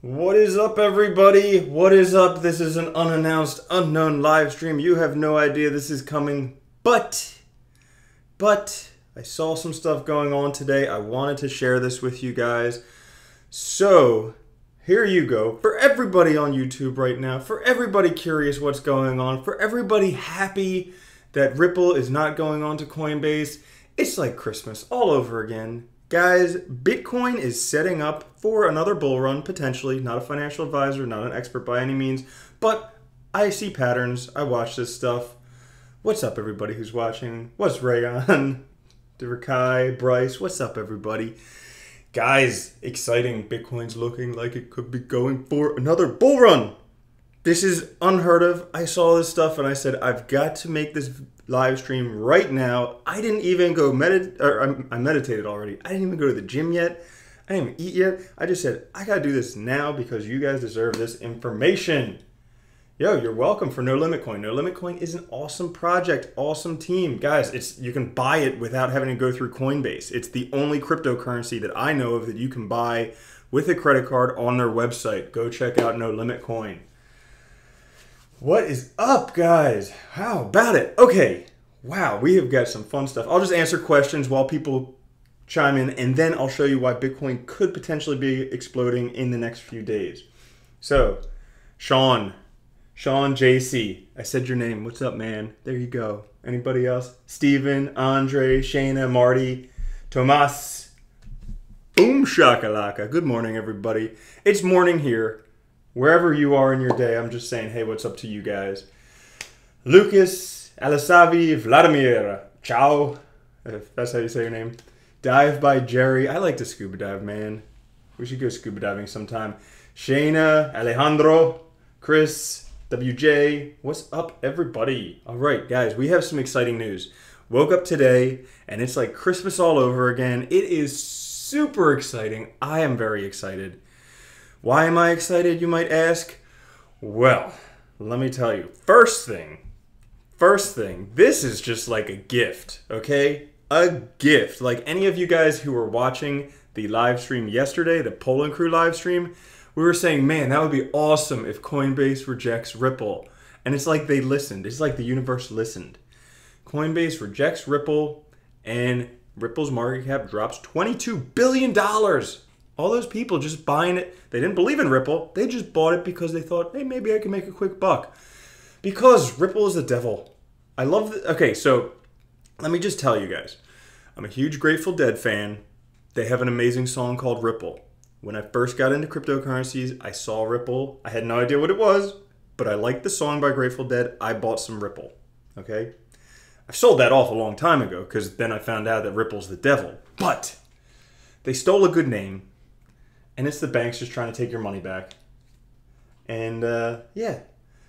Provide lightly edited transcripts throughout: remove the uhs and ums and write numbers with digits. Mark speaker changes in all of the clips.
Speaker 1: What is up, everybody? What is up? This is an unannounced, unknown live stream. You have no idea this is coming, but I saw some stuff going on today. I wanted to share this with you guys. So, here you go. For everybody on YouTube right now, for everybody curious what's going on, for everybody happy that Ripple is not going on to Coinbase, it's like Christmas all over again. Guys, Bitcoin is setting up for another bull run, potentially. Not a financial advisor, not an expert by any means, but I see patterns. I watch this stuff. What's up, everybody who's watching? What's Rayon? Dirakai, Bryce, what's up, everybody? Guys, exciting. Bitcoin's looking like it could be going for another bull run. This is unheard of. I saw this stuff and I said, I've got to make this live stream right now. I didn't even go I meditated already. I didn't even go to the gym yet. I didn't even eat yet. I just said, I gotta do this now because you guys deserve this information. Yo, you're welcome for No Limit Coin. No Limit Coin is an awesome project, awesome team. Guys, you can buy it without having to go through Coinbase. It's the only cryptocurrency that I know of that you can buy with a credit card on their website. Go check out No Limit Coin. What is up, guys? How about it? Okay, wow, we have got some fun stuff. I'll just answer questions while people chime in, and then I'll show you why Bitcoin could potentially be exploding in the next few days. So, Sean JC, I said your name. What's up, man? There you go. Anybody else? Steven, Andre, Shayna, Marty, Tomas. Boom shakalaka. Good morning, everybody. It's morning here. Wherever you are in your day, I'm just saying, hey, what's up to you guys? Lucas, Alisavi, Vladimir, ciao, if that's how you say your name. Dive by Jerry. I like to scuba dive, man. We should go scuba diving sometime. Shayna, Alejandro, Chris, WJ. What's up, everybody? All right, guys, we have some exciting news. Woke up today, and it's like Christmas all over again. It is super exciting. I am very excited. Why am I excited, you might ask? Well, let me tell you. First thing, this is just like a gift, okay? A gift. Like any of you guys who were watching the live stream yesterday, the Poland Crew live stream, we were saying, man, that would be awesome if Coinbase rejects Ripple. And it's like they listened. It's like the universe listened. Coinbase rejects Ripple, and Ripple's market cap drops $22 billion. All those people just buying it, they didn't believe in Ripple. They just bought it because they thought, hey, maybe I can make a quick buck. Because Ripple is the devil. I love it. Okay, so let me just tell you guys. I'm a huge Grateful Dead fan. They have an amazing song called Ripple. When I first got into cryptocurrencies, I saw Ripple. I had no idea what it was, but I liked the song by Grateful Dead. I bought some Ripple, okay? I sold that off a long time ago because then I found out that Ripple's the devil. But they stole a good name. And it's the banks just trying to take your money back. And, yeah.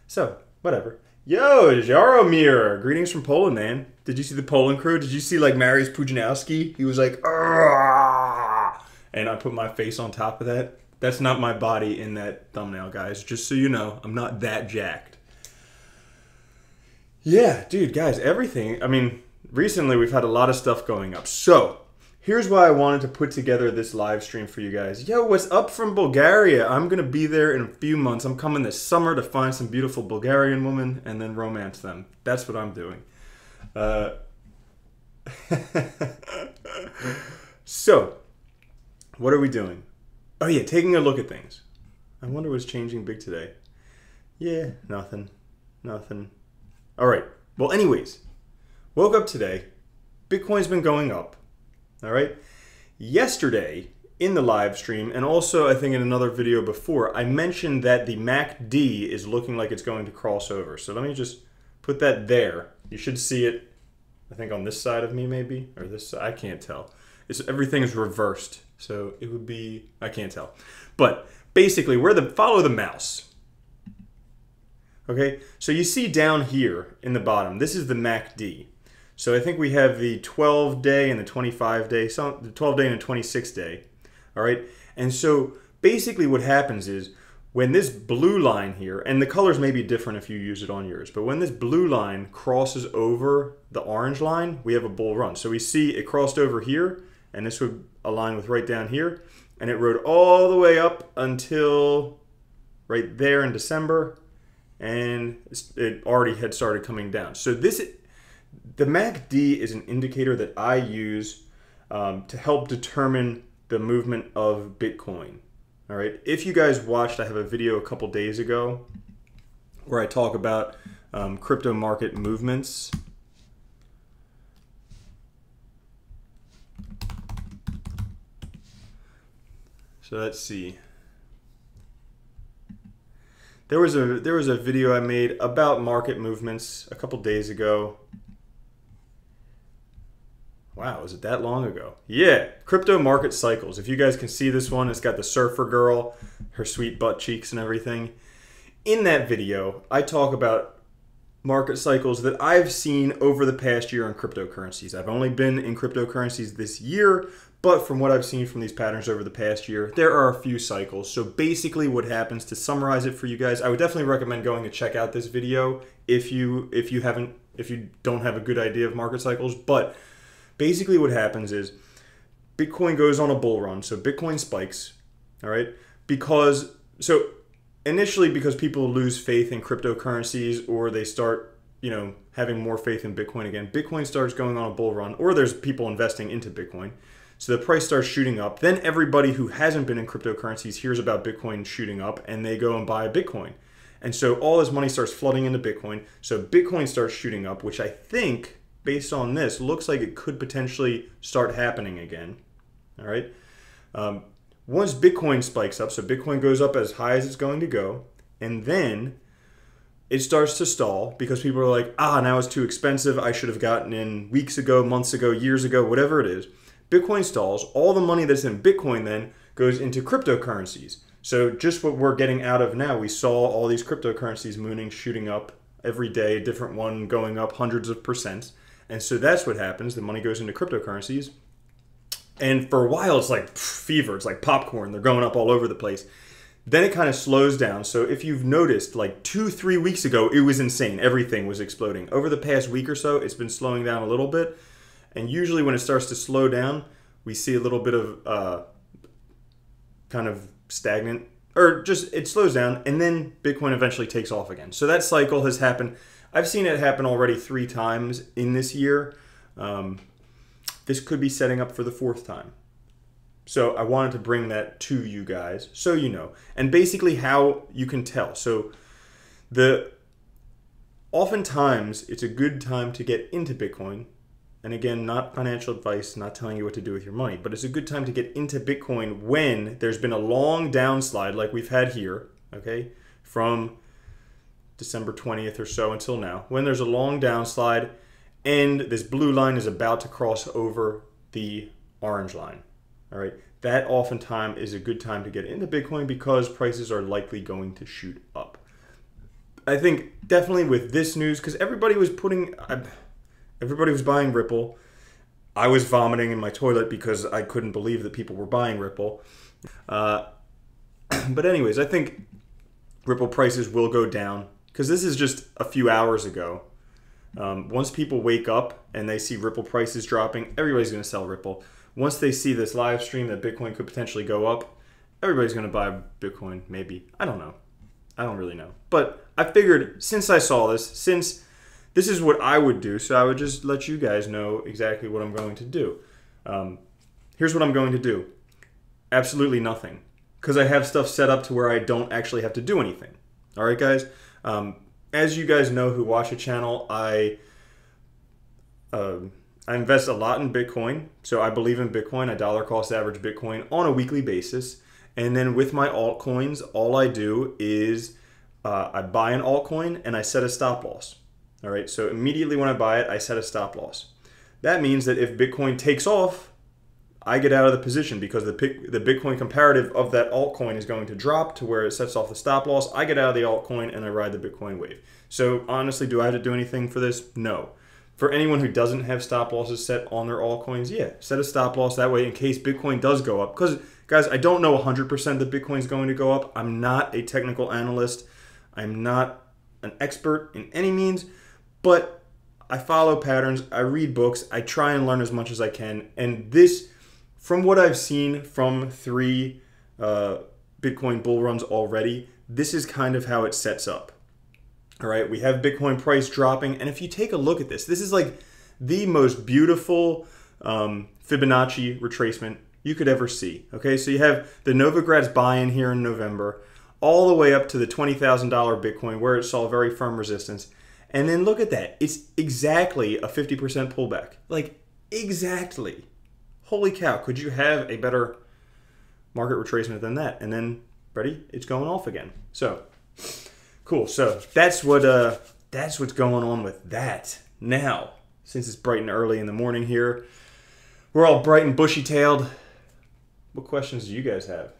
Speaker 1: So, whatever. Yo, Jaromir. Greetings from Poland, man. Did you see the Poland Crew? Did you see, like, Mariusz Pudzianowski? He was like, argh! And I put my face on top of that. That's not my body in that thumbnail, guys. Just so you know, I'm not that jacked. Yeah, dude, guys, everything. I mean, recently we've had a lot of stuff going up. So, here's why I wanted to put together this live stream for you guys. Yo, what's up from Bulgaria? I'm going to be there in a few months. I'm coming this summer to find some beautiful Bulgarian women and then romance them. That's what I'm doing. So, what are we doing? Oh yeah, taking a look at things. I wonder what's changing big today. Yeah, nothing. All right. Well, anyways, woke up today. Bitcoin's been going up. All right. Yesterday in the live stream, and also I think in another video before, I mentioned that the MACD is looking like it's going to cross over. So let me just put that there. You should see it, I think on this side of me maybe, or this side. I can't tell. Everything is reversed. So it would be, I can't tell. But basically, follow the mouse. Okay. So you see down here in the bottom, this is the MACD. So I think we have the 12-day and the 25-day, the 12-day and the 26-day, all right? And so basically what happens is when this blue line here, and the colors may be different if you use it on yours, but when this blue line crosses over the orange line, we have a bull run. So we see it crossed over here, and this would align with right down here, and it rode all the way up until right there in December, and it already had started coming down. So the MACD is an indicator that I use to help determine the movement of Bitcoin. All right. If you guys watched, I have a video a couple days ago where I talk about crypto market movements. So let's see. There was a video I made about market movements a couple days ago. Wow, was it that long ago? Yeah, crypto market cycles. If you guys can see this one, it's got the surfer girl, her sweet butt cheeks and everything. In that video, I talk about market cycles that I've seen over the past year in cryptocurrencies. I've only been in cryptocurrencies this year, but from what I've seen from these patterns over the past year, there are a few cycles. So basically what happens, to summarize it for you guys, I would definitely recommend going to check out this video if you don't have a good idea of market cycles. But basically what happens is Bitcoin goes on a bull run. So Bitcoin spikes, all right? Initially because people lose faith in cryptocurrencies, or they start, having more faith in Bitcoin again. Bitcoin starts going on a bull run, or there's people investing into Bitcoin. So the price starts shooting up. Then everybody who hasn't been in cryptocurrencies hears about Bitcoin shooting up, and they go and buy Bitcoin. And so all this money starts flooding into Bitcoin. So Bitcoin starts shooting up, which I think, based on this, looks like it could potentially start happening again. All right. Once Bitcoin spikes up, so Bitcoin goes up as high as it's going to go, and then it starts to stall because people are like, now it's too expensive. I should have gotten in weeks ago, months ago, years ago, whatever it is. Bitcoin stalls. All the money that's in Bitcoin then goes into cryptocurrencies. So just what we're getting out of now, we saw all these cryptocurrencies shooting up every day, a different one going up hundreds of %. And so that's what happens. The money goes into cryptocurrencies. And for a while, it's like fever. It's like popcorn. They're going up all over the place. Then it kind of slows down. So if you've noticed, like 2-3 weeks ago, it was insane. Everything was exploding. Over the past week or so, it's been slowing down a little bit. And usually when it starts to slow down, we see a little bit of kind of stagnant, or just it slows down, and then Bitcoin eventually takes off again. So that cycle has happened. I've seen it happen already 3 times in this year. This could be setting up for the 4th time. So I wanted to bring that to you guys so you know. And basically how you can tell. So oftentimes it's a good time to get into Bitcoin. And again, not financial advice, not telling you what to do with your money, but it's a good time to get into Bitcoin when there's been a long downslide like we've had here, okay, from December 20th or so until now. When there's a long downslide and this blue line is about to cross over the orange line, all right, that oftentimes is a good time to get into Bitcoin because prices are likely going to shoot up. I think definitely with this news, because everybody was buying Ripple. I was vomiting in my toilet because I couldn't believe that people were buying Ripple. But anyways, I think Ripple prices will go down because this is just a few hours ago. Once people wake up and they see Ripple prices dropping, everybody's going to sell Ripple. Once they see this live stream that Bitcoin could potentially go up, everybody's going to buy Bitcoin, maybe. I don't know. I don't really know. But I figured since I saw this, since this is what I would do, so I would just let you guys know exactly what I'm going to do. Here's what I'm going to do. Absolutely nothing. Because I have stuff set up to where I don't actually have to do anything. All right, guys? As you guys know who watch the channel, I invest a lot in Bitcoin. So I believe in Bitcoin. I dollar cost average Bitcoin on a weekly basis. And then with my altcoins, all I do is I buy an altcoin and I set a stop loss. All right, so immediately when I buy it, I set a stop loss. That means that if Bitcoin takes off, I get out of the position because the Bitcoin comparative of that altcoin is going to drop to where it sets off the stop loss. I get out of the altcoin and I ride the Bitcoin wave. So honestly, do I have to do anything for this? No. For anyone who doesn't have stop losses set on their altcoins, yeah, set a stop loss that way in case Bitcoin does go up. Because guys, I don't know 100% that Bitcoin is going to go up. I'm not a technical analyst. I'm not an expert in any means. But I follow patterns, I read books, I try and learn as much as I can, and this, from what I've seen from 3 Bitcoin bull runs already, this is kind of how it sets up. All right, we have Bitcoin price dropping, and if you take a look at this, this is like the most beautiful Fibonacci retracement you could ever see. Okay, so you have the Novogratz buy-in here in November, all the way up to the $20,000 Bitcoin where it saw very firm resistance. And then look at that. It's exactly a 50% pullback. Like, exactly. Holy cow, could you have a better market retracement than that? And then, ready? It's going off again. So, cool. So, that's what's going on with that. Now, since it's bright and early in the morning here, we're all bright and bushy-tailed. What questions do you guys have?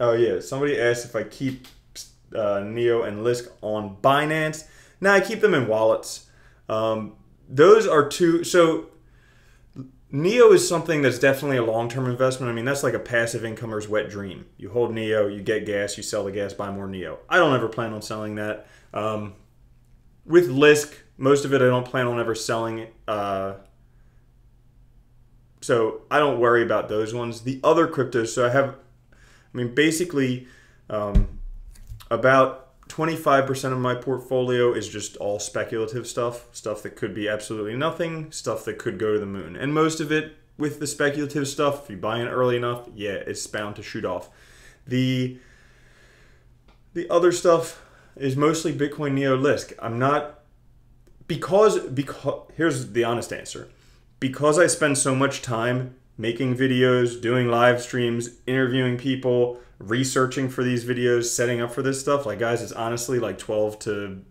Speaker 1: Oh yeah, somebody asked if I keep Neo and Lisk on Binance. Now I keep them in wallets. Those are two. So Neo is something that's definitely a long-term investment. I mean, that's like a passive incomer's wet dream. You hold Neo, you get gas, you sell the gas, buy more Neo. I don't ever plan on selling that. With Lisk, most of it I don't plan on ever selling. So I don't worry about those ones. The other cryptos, so basically, about 25% of my portfolio is just all speculative stuff that could be absolutely nothing, stuff that could go to the moon. And most of it, with the speculative stuff, if you buy in early enough, yeah, it's bound to shoot off. The other stuff is mostly Bitcoin Neo Lisk. I'm not, because here's the honest answer. Because I spend so much time making videos, doing live streams, interviewing people, researching for these videos, setting up for this stuff. Like, guys, it's honestly like 12 to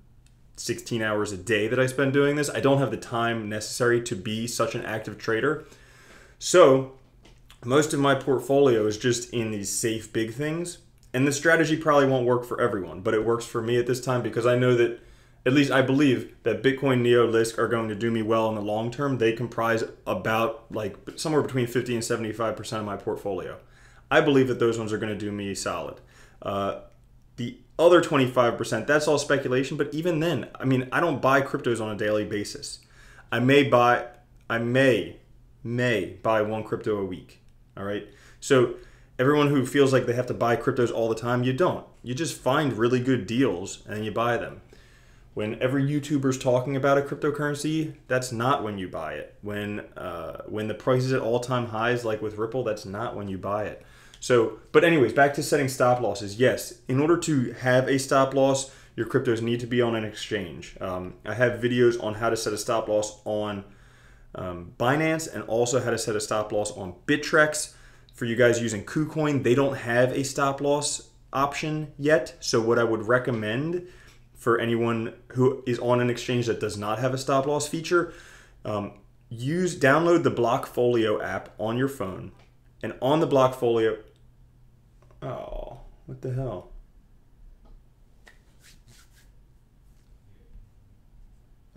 Speaker 1: 16 hours a day that I spend doing this. I don't have the time necessary to be such an active trader. So most of my portfolio is just in these safe big things. And the strategy probably won't work for everyone, but it works for me at this time because I know that, at least I believe, that Bitcoin Neo Lisk are going to do me well in the long term. They comprise about like somewhere between 50 and 75% of my portfolio. I believe that those ones are going to do me solid. The other 25%, that's all speculation, but even then, I mean, I don't buy cryptos on a daily basis. I may buy one crypto a week, all right? So everyone who feels like they have to buy cryptos all the time, you don't. You just find really good deals and you buy them. When every YouTuber's talking about a cryptocurrency, that's not when you buy it. When the price is at all-time highs, like with Ripple, that's not when you buy it. So, but anyways, back to setting stop losses. Yes, in order to have a stop loss, your cryptos need to be on an exchange. I have videos on how to set a stop loss on Binance and also how to set a stop loss on Bittrex. For you guys using KuCoin, they don't have a stop loss option yet. So what I would recommend for anyone who is on an exchange that does not have a stop loss feature, download the Blockfolio app on your phone. And on the Blockfolio, oh, what the hell?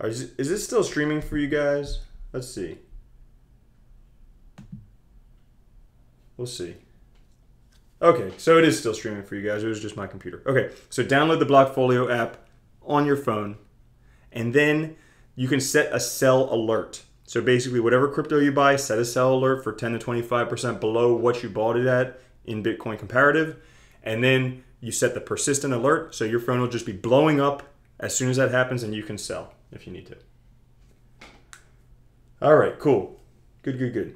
Speaker 1: Is this still streaming for you guys? Let's see. We'll see. Okay, so it is still streaming for you guys. It was just my computer. Okay, so download the Blockfolio app on your phone, and then you can set a sell alert. So basically, whatever crypto you buy, set a sell alert for 10 to 25% below what you bought it at in Bitcoin comparative, and then you set the persistent alert, so your phone will just be blowing up as soon as that happens, and you can sell if you need to. All right, cool. Good.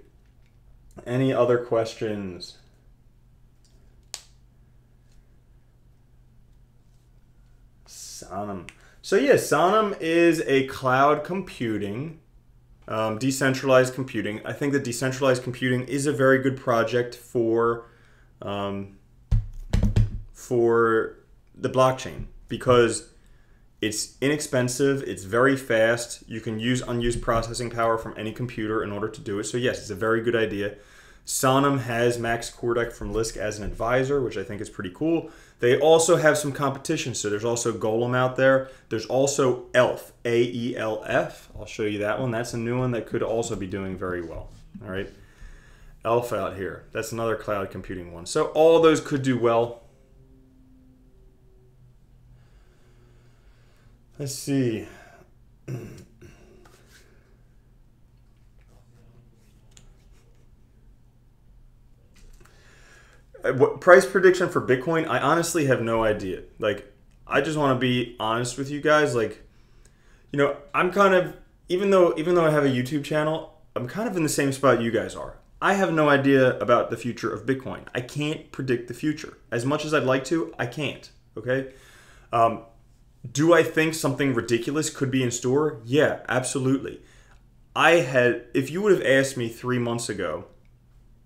Speaker 1: Any other questions? Sonam. So yeah, Sonam is a cloud computing, decentralized computing. I think that decentralized computing is a very good project for the blockchain because it's inexpensive, it's very fast, you can use unused processing power from any computer in order to do it. So yes, it's a very good idea. Sonam has Max Kordek from Lisk as an advisor, which I think is pretty cool. They also have some competition. So there's also Golem out there. There's also ELF, A-E-L-F. I'll show you that one. That's a new one that could also be doing very well. All right. ELF out here. That's another cloud computing one. So all of those could do well. Let's see. What price prediction for Bitcoin? I honestly have no idea. Like, I just want to be honest with you guys. Like, you know, I'm kind of, even though I have a YouTube channel, I'm kind of in the same spot you guys are. I have no idea about the future of Bitcoin. I can't predict the future. As much as I'd like to, I can't, okay? Do I think something ridiculous could be in store? Yeah, absolutely. If you would have asked me 3 months ago,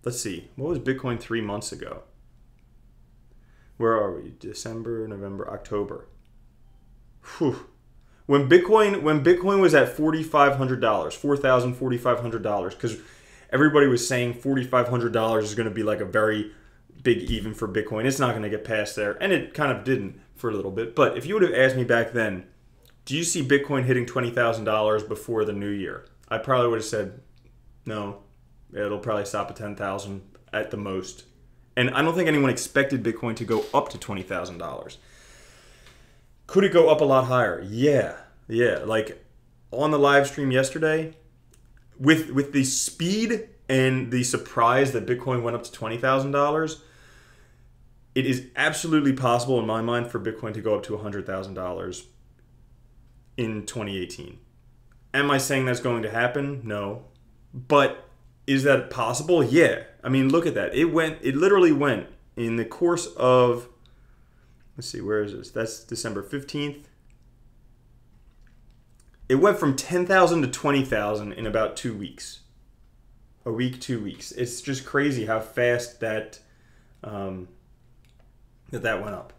Speaker 1: let's see, what was Bitcoin 3 months ago? Where are we? December, November, October. Whew. When Bitcoin was at $4,500, $4,500, because everybody was saying $4,500 is going to be like a very big even for Bitcoin. It's not going to get past there, and it kind of didn't for a little bit. But if you would have asked me back then, do you see Bitcoin hitting $20,000 before the new year? I probably would have said, no, it'll probably stop at 10,000 at the most. And I don't think anyone expected Bitcoin to go up to $20,000. Could it go up a lot higher? Yeah. Like on the live stream yesterday, with the speed and the surprise that Bitcoin went up to $20,000, it is absolutely possible in my mind for Bitcoin to go up to $100,000 in 2018. Am I saying that's going to happen? No. But is that possible? Yeah. I mean, look at that. It literally went in the course of, let's see, where is this? That's December 15th. It went from 10,000 to 20,000 in about 2 weeks. A week, 2 weeks. It's just crazy how fast that that went up.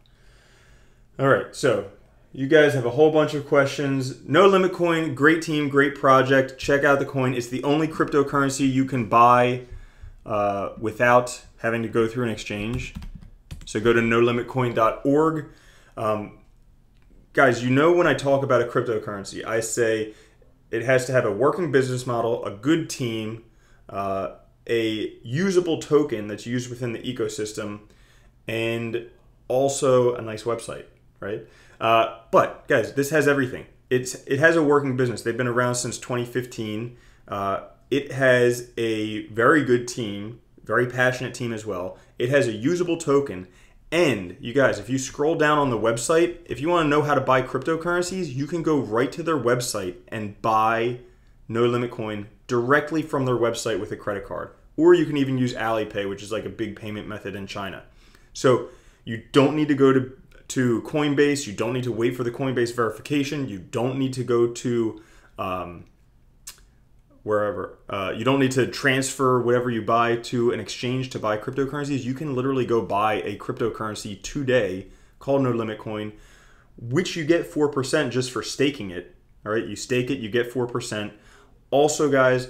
Speaker 1: All right, so you guys have a whole bunch of questions. No Limit Coin, great team, great project. Check out the coin. It's the only cryptocurrency you can buy without having to go through an exchange. So go to nolimitcoin.org. Guys, you know when I talk about a cryptocurrency, I say it has to have a working business model, a good team, a usable token that's used within the ecosystem, and also a nice website, right? But guys, this has everything. It has a working business. They've been around since 2015. It has a very good team, very passionate team as well. It has a usable token. And you guys, if you scroll down on the website, if you want to know how to buy cryptocurrencies, you can go right to their website and buy No Limit Coin directly from their website with a credit card. Or you can even use Alipay, which is like a big payment method in China. So you don't need to go to Coinbase. You don't need to wait for the Coinbase verification. You don't need to go to wherever. You don't need to transfer whatever you buy to an exchange to buy cryptocurrencies. You can literally go buy a cryptocurrency today called No Limit Coin, which you get 4% just for staking it. All right, you stake it, you get 4%. Also, guys,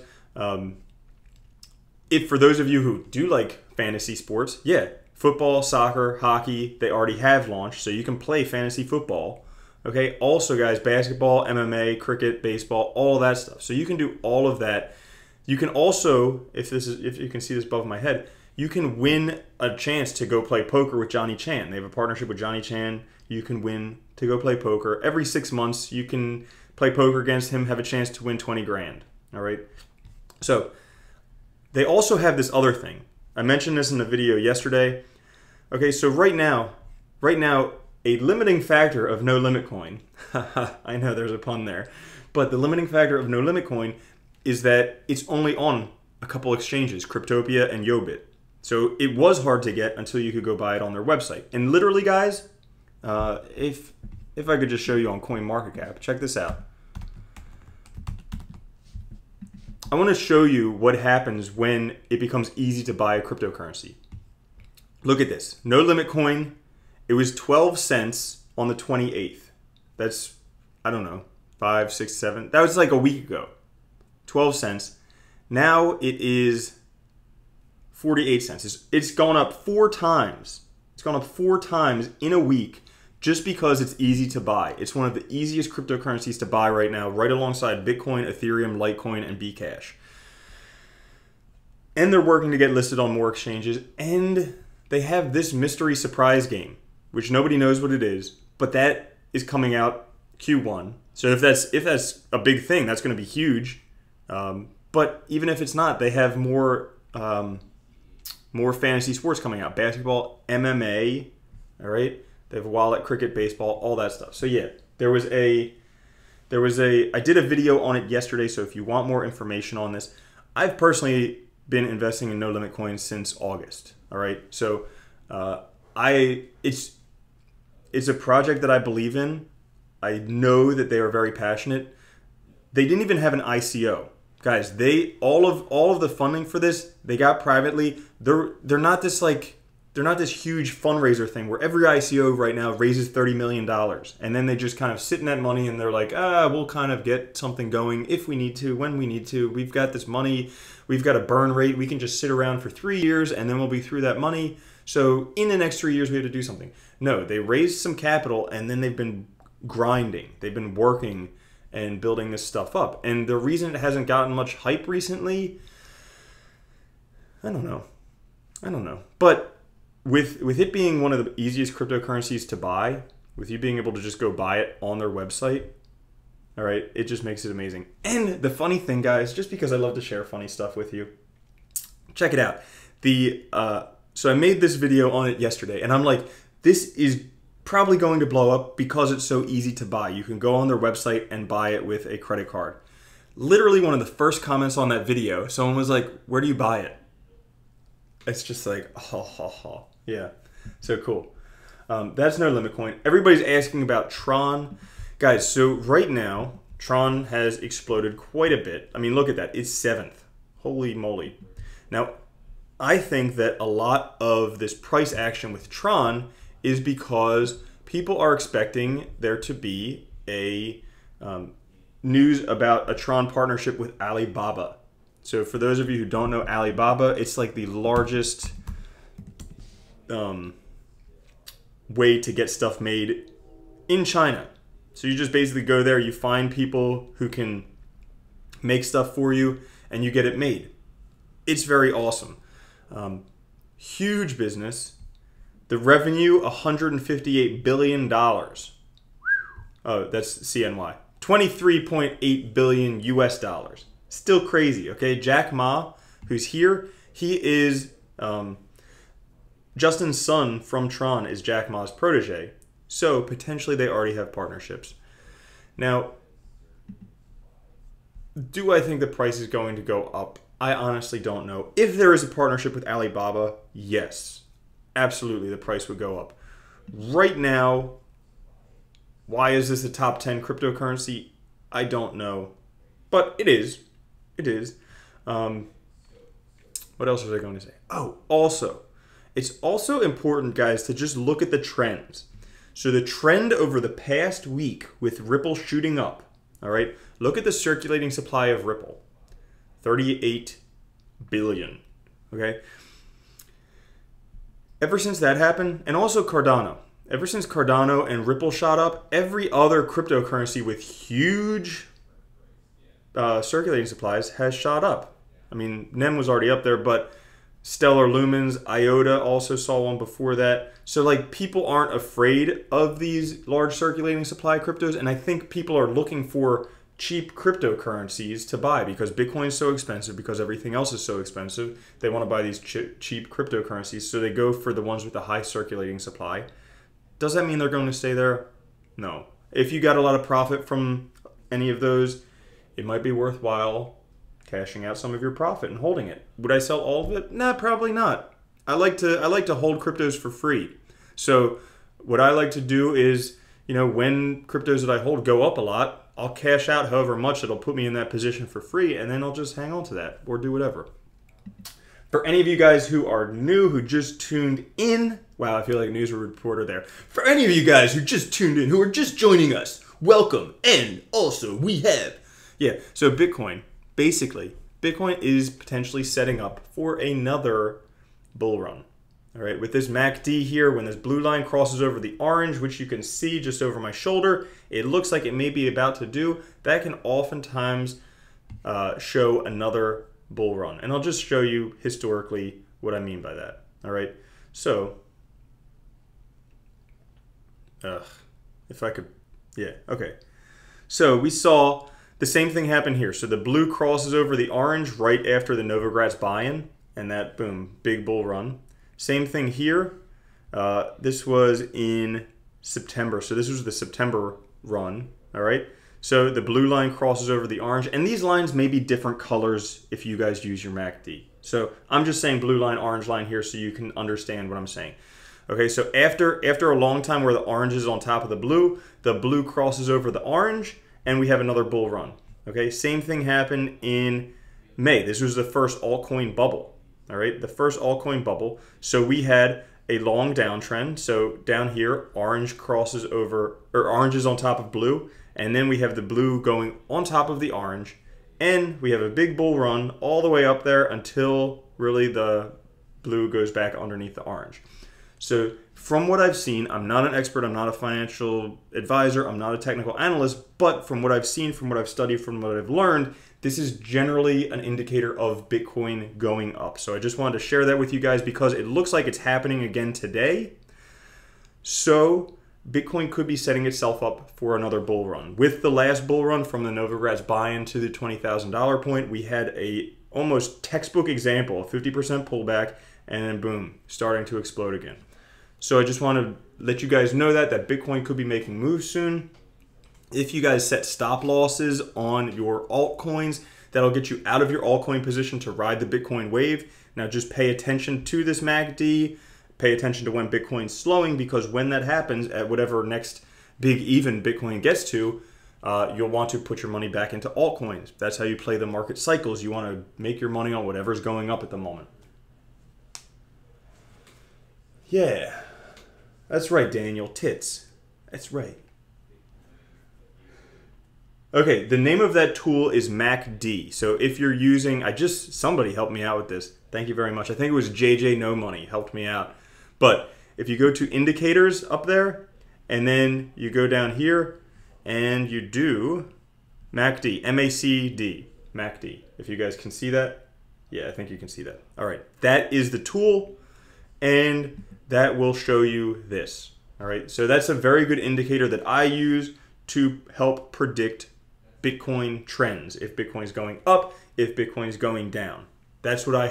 Speaker 1: if for those of you who do like fantasy sports, yeah, football, soccer, hockey, they already have launched, so you can play fantasy football. Okay, also guys, basketball, MMA, cricket, baseball, all that stuff. So you can do all of that. You can also, if you can see this above my head, you can win a chance to go play poker with Johnny Chan. They have a partnership with Johnny Chan. You can win to go play poker. Every 6 months, you can play poker against him, have a chance to win 20 grand. All right. So they also have this other thing. I mentioned this in the video yesterday. Okay, so right now, a limiting factor of No Limit Coin, I know there's a pun there, but the limiting factor of No Limit Coin is that it's only on a couple exchanges, Cryptopia and Yobit. So it was hard to get until you could go buy it on their website. And literally, guys, if I could just show you on CoinMarketCap, check this out. I want to show you what happens when it becomes easy to buy a cryptocurrency. Look at this. No Limit Coin. It was 12 cents on the 28th. That's, I don't know, 5, 6, 7. That was like a week ago. 12 cents. Now it is 48 cents. It's gone up 4 times. It's gone up 4 times in a week just because it's easy to buy. It's one of the easiest cryptocurrencies to buy right now, right alongside Bitcoin, Ethereum, Litecoin, and Bcash. And they're working to get listed on more exchanges. And they have this mystery surprise game, which nobody knows what it is, but that is coming out Q1. So if that's a big thing, that's going to be huge. But even if it's not, they have more more fantasy sports coming out. Basketball, MMA, all right? They have wallet, cricket, baseball, all that stuff. So yeah, I did a video on it yesterday, so if you want more information on this, I've personally been investing in No Limit Coins since August, all right? So it's a project that I believe in. I know that they are very passionate. They didn't even have an ICO. Guys, all of the funding for this, they got privately. They're not this huge fundraiser thing where every ICO right now raises $30 million. And then they just kind of sit in that money and they're like, we'll kind of get something going if we need to, when we need to. We've got this money. We've got a burn rate. We can just sit around for 3 years and then we'll be through that money. So in the next 3 years, we have to do something. No, they raised some capital and then they've been grinding. They've been working and building this stuff up. And the reason it hasn't gotten much hype recently, I don't know. But with it being one of the easiest cryptocurrencies to buy, with you being able to just go buy it on their website, all right, it just makes it amazing. And the funny thing, guys, just because I love to share funny stuff with you, check it out. So I made this video on it yesterday, and I'm like, this is probably going to blow up because it's so easy to buy. You can go on their website and buy it with a credit card. Literally one of the first comments on that video, someone was like, where do you buy it? It's just like, yeah, so cool. That's No Limit Coin. Everybody's asking about Tron. Guys, so right now, Tron has exploded quite a bit. I mean, look at that. It's 7th. Holy moly. Now, I think that a lot of this price action with Tron is because people are expecting there to be a news about a Tron partnership with Alibaba. So for those of you who don't know Alibaba, it's like the largest way to get stuff made in China. So you just basically go there, you find people who can make stuff for you, and you get it made. It's very awesome. Huge business. The revenue, $158 billion. Oh, that's CNY. 23.8 billion US dollars. Still crazy, okay? Jack Ma, who's here, he is, Justin's son from Tron is Jack Ma's protege. So potentially they already have partnerships. Now, do I think the price is going to go up? I honestly don't know. If there is a partnership with Alibaba, yes. Absolutely, the price would go up. Right now, why is this a top 10 cryptocurrency? I don't know. But it is. It is. What else was I going to say? Oh, also, it's also important, guys, to just look at the trends. So the trend over the past week with Ripple shooting up, all right? Look at the circulating supply of Ripple. 38 billion, okay? Ever since that happened, and also Cardano, ever since Cardano and Ripple shot up, every other cryptocurrency with huge circulating supplies has shot up. I mean, NEM was already up there, but Stellar Lumens, IOTA also saw one before that. So like people aren't afraid of these large circulating supply cryptos, and I think people are looking for cheap cryptocurrencies to buy because Bitcoin is so expensive, because everything else is so expensive. They want to buy these cheap cryptocurrencies, so they go for the ones with the high circulating supply. Does that mean they're going to stay there? No. If you got a lot of profit from any of those, it might be worthwhile cashing out some of your profit and holding it. Would I sell all of it? Nah, probably not. I like to hold cryptos for free. So what I like to do is, you know, when cryptos that I hold go up a lot, I'll cash out however much it'll put me in that position for free, and then I'll just hang on to that or do whatever. For any of you guys who are new, who just tuned in, wow, I feel like a news reporter there. For any of you guys who just tuned in, who are just joining us, welcome. And also we have, so Bitcoin, basically, Bitcoin is potentially setting up for another bull run. All right, with this MACD here, when this blue line crosses over the orange, which you can see just over my shoulder, it looks like it may be about to do. That can oftentimes show another bull run. And I'll just show you historically what I mean by that. All right, so, if I could, okay. So we saw the same thing happen here. So the blue crosses over the orange right after the Novogratz buy-in. and that, boom, big bull run. Same thing here. This was in September, so this was the September run, all right? So the blue line crosses over the orange, and these lines may be different colors if you guys use your MACD. So I'm just saying blue line, orange line here so you can understand what I'm saying. Okay, so after a long time where the orange is on top of the blue crosses over the orange, and we have another bull run. Okay, same thing happened in May. This was the first altcoin bubble, all right? The first altcoin bubble. So we had a long downtrend. So down here, orange crosses over, or orange is on top of blue, and then we have the blue going on top of the orange, and we have a big bull run all the way up there until really the blue goes back underneath the orange. So from what I've seen, I'm not an expert, I'm not a financial advisor, I'm not a technical analyst, but from what I've seen, from what I've studied, from what I've learned, this is generally an indicator of Bitcoin going up. So I just wanted to share that with you guys because it looks like it's happening again today. So Bitcoin could be setting itself up for another bull run. With the last bull run from the Novogratz buy-in to the $20,000 point, we had a almost textbook example, a 50% pullback, and then boom, starting to explode again. So I just want to let you guys know that Bitcoin could be making moves soon. If you guys set stop losses on your altcoins, that'll get you out of your altcoin position to ride the Bitcoin wave. Now just pay attention to this MACD, pay attention to when Bitcoin's slowing, because when that happens at whatever next big even Bitcoin gets to, you'll want to put your money back into altcoins. That's how you play the market cycles. You want to make your money on whatever's going up at the moment. Yeah, that's right, Daniel. Tits. That's right. Okay, the name of that tool is MACD. So if you're using, somebody helped me out with this. Thank you very much. I think it was JJ No Money helped me out. But if you go to indicators up there, and then you go down here, and you do MACD, M-A-C-D, MACD. If you guys can see that. Yeah, I think you can see that. All right, that is the tool, and that will show you this. All right, so that's a very good indicator that I use to help predict Bitcoin trends. If Bitcoin's going up, if Bitcoin's going down. That's what I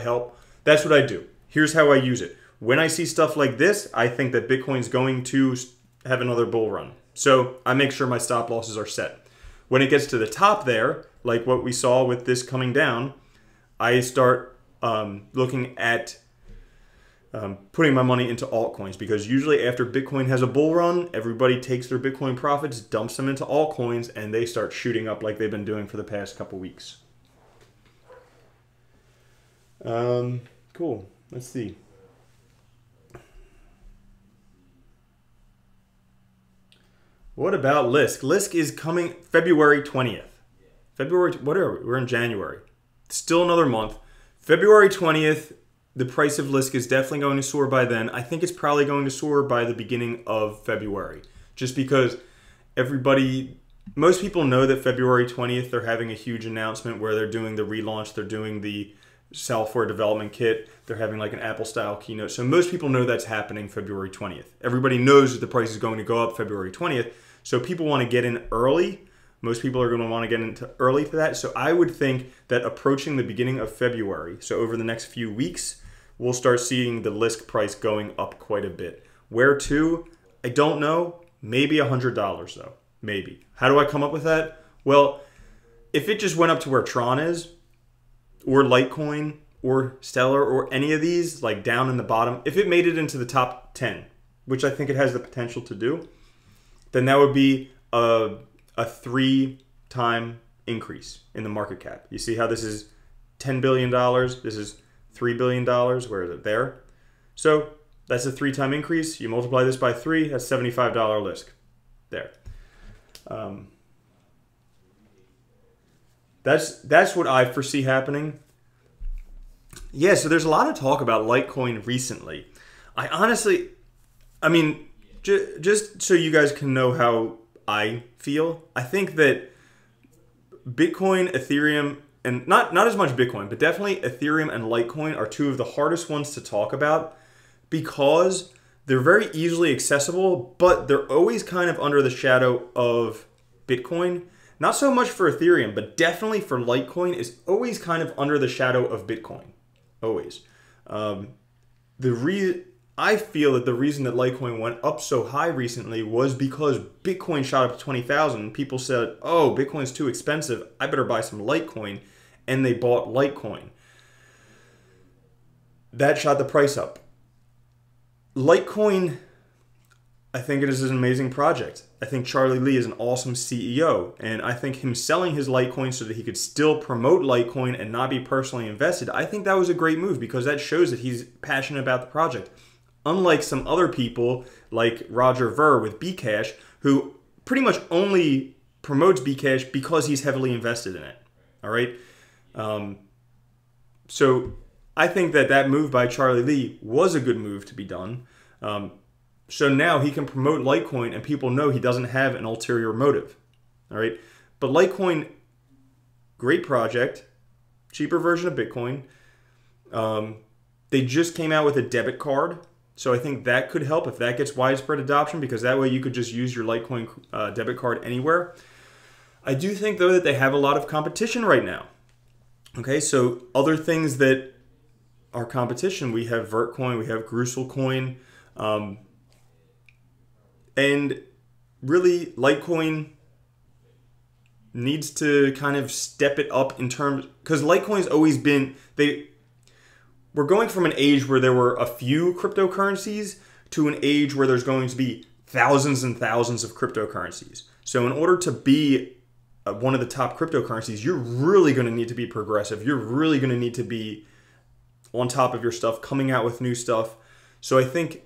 Speaker 1: do. Here's how I use it. When I see stuff like this, I think that Bitcoin's going to have another bull run. So I make sure my stop losses are set. When it gets to the top there, like what we saw with this coming down, I start looking at putting my money into altcoins, because usually after Bitcoin has a bull run, everybody takes their Bitcoin profits, dumps them into altcoins, and they start shooting up like they've been doing for the past couple weeks. Cool. Let's see. What about Lisk? Lisk is coming February 20th. We're in January. Still another month. February 20th, the price of Lisk is definitely going to soar by then. I think it's probably going to soar by the beginning of February. Just because most people know that February 20th, they're having a huge announcement where they're doing the relaunch, they're doing the software development kit, they're having like an Apple-style keynote. So most people know that's happening February 20th. Everybody knows that the price is going to go up February 20th. So people want to get in early. Most people are going to want to get into early to that. So I would think that approaching the beginning of February, so over the next few weeks, we'll start seeing the Lisk price going up quite a bit. Where to? I don't know. Maybe $100 though. Maybe. How do I come up with that? Well, if it just went up to where Tron is, or Litecoin, or Stellar, or any of these, like down in the bottom, if it made it into the top 10, which I think it has the potential to do, then that would be a 3-time increase in the market cap. You see how this is $10 billion, this is $3 billion, where is it? There. So that's a 3-time increase. You multiply this by 3, that's $75 Lisk. There. That's what I foresee happening. Yeah, so there's a lot of talk about Litecoin recently. I mean, just so you guys can know how I feel, I think that Bitcoin, Ethereum, and not as much Bitcoin, but definitely Ethereum and Litecoin are two of the hardest ones to talk about because they're very easily accessible, but they're always kind of under the shadow of Bitcoin. Not so much for Ethereum, but definitely for Litecoin is always kind of under the shadow of Bitcoin. Always. I feel that the reason that Litecoin went up so high recently was because Bitcoin shot up to 20,000. People said, "Oh, Bitcoin's too expensive. I better buy some Litecoin," and they bought Litecoin. That shot the price up. Litecoin, I think it is an amazing project. I think Charlie Lee is an awesome CEO, and I think him selling his Litecoin so that he could still promote Litecoin and not be personally invested, I think that was a great move because that shows that he's passionate about the project. Unlike some other people like Roger Ver with Bcash, who pretty much only promotes Bcash because he's heavily invested in it. All right? So I think that move by Charlie Lee was a good move to be done. So now he can promote Litecoin and people know he doesn't have an ulterior motive. All right? But Litecoin, great project, cheaper version of Bitcoin. They just came out with a debit card. So I think that could help if that gets widespread adoption, because that way you could just use your Litecoin debit card anywhere. I do think, though, that they have a lot of competition right now. Okay, so other things that are competition, we have Vertcoin, we have Gruselcoin, and really Litecoin needs to kind of step it up in terms, because Litecoin's always been, we're going from an age where there were a few cryptocurrencies to an age where there's going to be thousands and thousands of cryptocurrencies. So in order to be one of the top cryptocurrencies, you're really going to need to be progressive. You're really going to need to be on top of your stuff, coming out with new stuff. So I think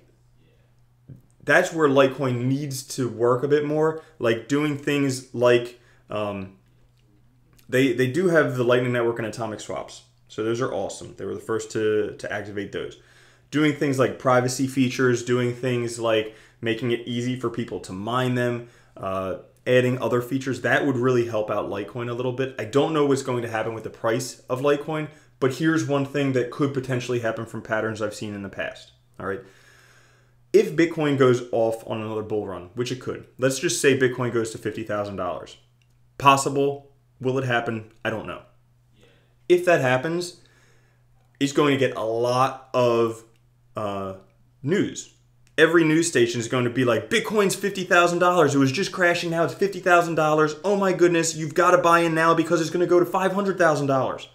Speaker 1: that's where Litecoin needs to work a bit more, like doing things like they do have the Lightning Network and atomic swaps. So those are awesome. They were the first to activate those. Doing things like privacy features, doing things like making it easy for people to mine them, adding other features, that would really help out Litecoin a little bit. I don't know what's going to happen with the price of Litecoin, but here's one thing that could potentially happen from patterns I've seen in the past. All right. If Bitcoin goes off on another bull run, which it could, let's just say Bitcoin goes to $50,000. Possible. Will it happen? I don't know. If that happens, it's going to get a lot of news. Every news station is going to be like, Bitcoin's $50,000. It was just crashing. Now it's $50,000. Oh my goodness, you've got to buy in now because it's going to go to $500,000.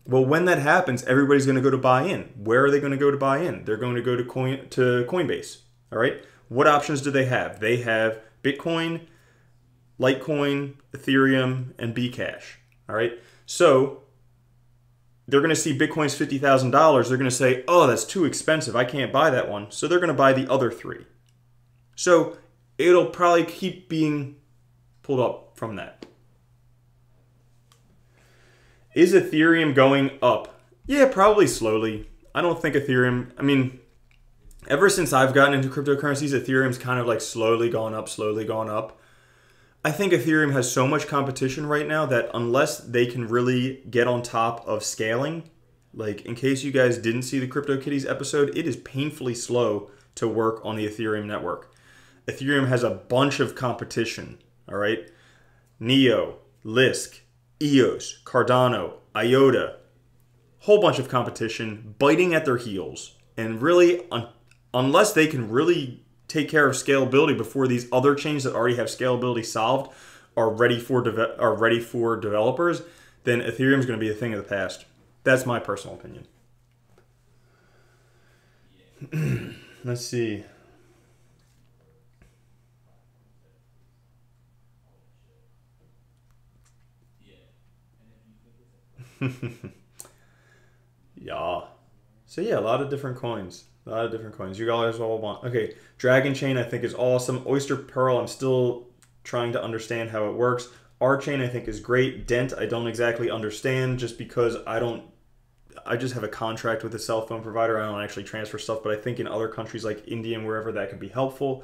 Speaker 1: Well, when that happens, everybody's going to go to buy in. Where are they going to go to buy in? They're going to go to Coinbase. All right. What options do they have? They have Bitcoin, Litecoin, Ethereum, and Bcash. All right. So they're going to see Bitcoin's $50,000. They're going to say, oh, that's too expensive. I can't buy that one. So they're going to buy the other three. So it'll probably keep being pulled up from that. Is Ethereum going up? Yeah, probably slowly. I don't think Ethereum, I mean, ever since I've gotten into cryptocurrencies, Ethereum's kind of like slowly gone up, slowly gone up. I think Ethereum has so much competition right now that unless they can really get on top of scaling, like in case you guys didn't see the CryptoKitties episode, it is painfully slow to work on the Ethereum network. Ethereum has a bunch of competition, all right? Neo, Lisk, EOS, Cardano, IOTA, whole bunch of competition biting at their heels. And really, unless they can really take care of scalability before these other chains that already have scalability solved are ready for developers, then Ethereum is going to be a thing of the past. That's my personal opinion. Let's see. Yeah. So yeah, a lot of different coins. A lot of different coins. You guys all want. Okay, Dragon Chain I think is awesome. Oyster Pearl, I'm still trying to understand how it works. R-Chain I think is great. Dent I don't exactly understand just because I just have a contract with a cell phone provider. I don't actually transfer stuff, but I think in other countries like India and wherever that could be helpful.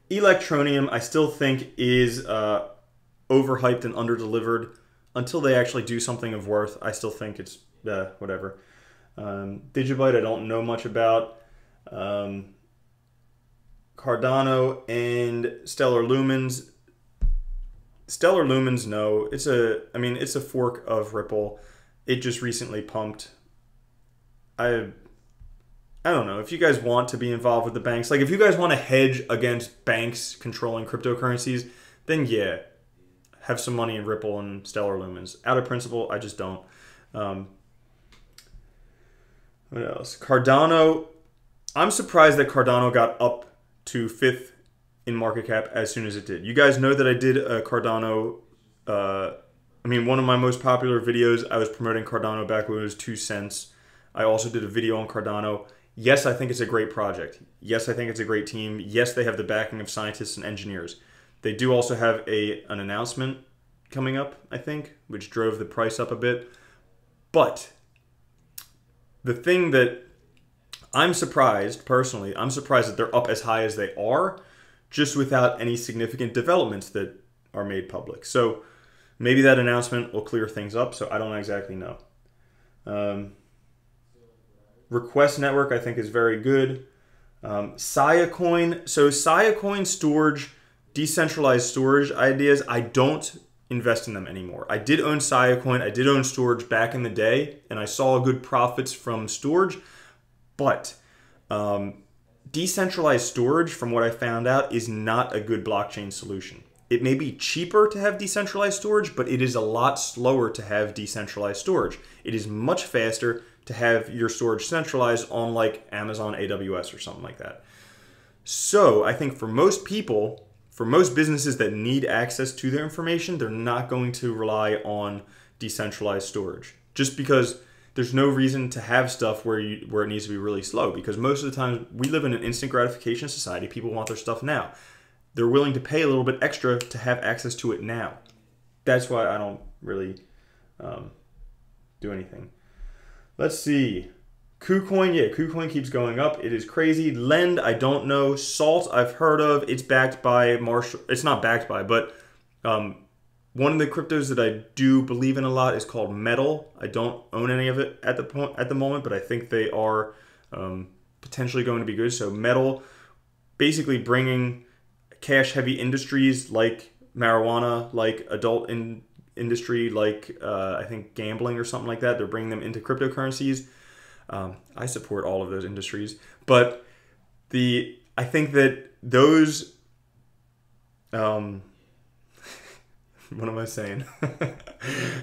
Speaker 1: Electronium I still think is overhyped and underdelivered. Until they actually do something of worth, I still think it's whatever. Digibyte I don't know much about. Cardano and Stellar Lumens. Stellar Lumens, no. It's a fork of Ripple. It just recently pumped. I don't know, if you guys want to be involved with the banks, like if you guys want to hedge against banks controlling cryptocurrencies, then yeah, have some money in Ripple and Stellar Lumens. Out of principle, I just don't. What else? Cardano. I'm surprised that Cardano got up to 5th in market cap as soon as it did. You guys know that I did a Cardano, one of my most popular videos, I was promoting Cardano back when it was 2 cents. I also did a video on Cardano. Yes, I think it's a great project. Yes, I think it's a great team. Yes, they have the backing of scientists and engineers. They do also have an announcement coming up, I think, which drove the price up a bit. But the thing that I'm surprised, personally, I'm surprised that they're up as high as they are, just without any significant developments that are made public. So maybe that announcement will clear things up, so I don't exactly know. Request Network, I think, is very good. Siacoin. So Siacoin storage, decentralized storage ideas, I don't invest in them anymore. I did own Siacoin. I did own storage back in the day, and I saw good profits from storage. But decentralized storage, from what I found out, is not a good blockchain solution. It may be cheaper to have decentralized storage, but it is a lot slower to have decentralized storage. It is much faster to have your storage centralized on like Amazon AWS or something like that. So I think for most people, for most businesses that need access to their information, they're not going to rely on decentralized storage, just because there's no reason to have stuff where it needs to be really slow, because most of the time we live in an instant gratification society. People want their stuff now. They're willing to pay a little bit extra to have access to it now. That's why I don't really do anything. Let's see. KuCoin, yeah, KuCoin keeps going up. It is crazy. Lend, I don't know. Salt, I've heard of. It's backed by Marshall. It's not backed by, but one of the cryptos that I do believe in a lot is called Metal. I don't own any of it at the moment, but I think they are potentially going to be good. So Metal, basically bringing cash-heavy industries like marijuana, like adult industry, like I think gambling or something like that. They're bringing them into cryptocurrencies. I support all of those industries, but I think that those, what am I saying?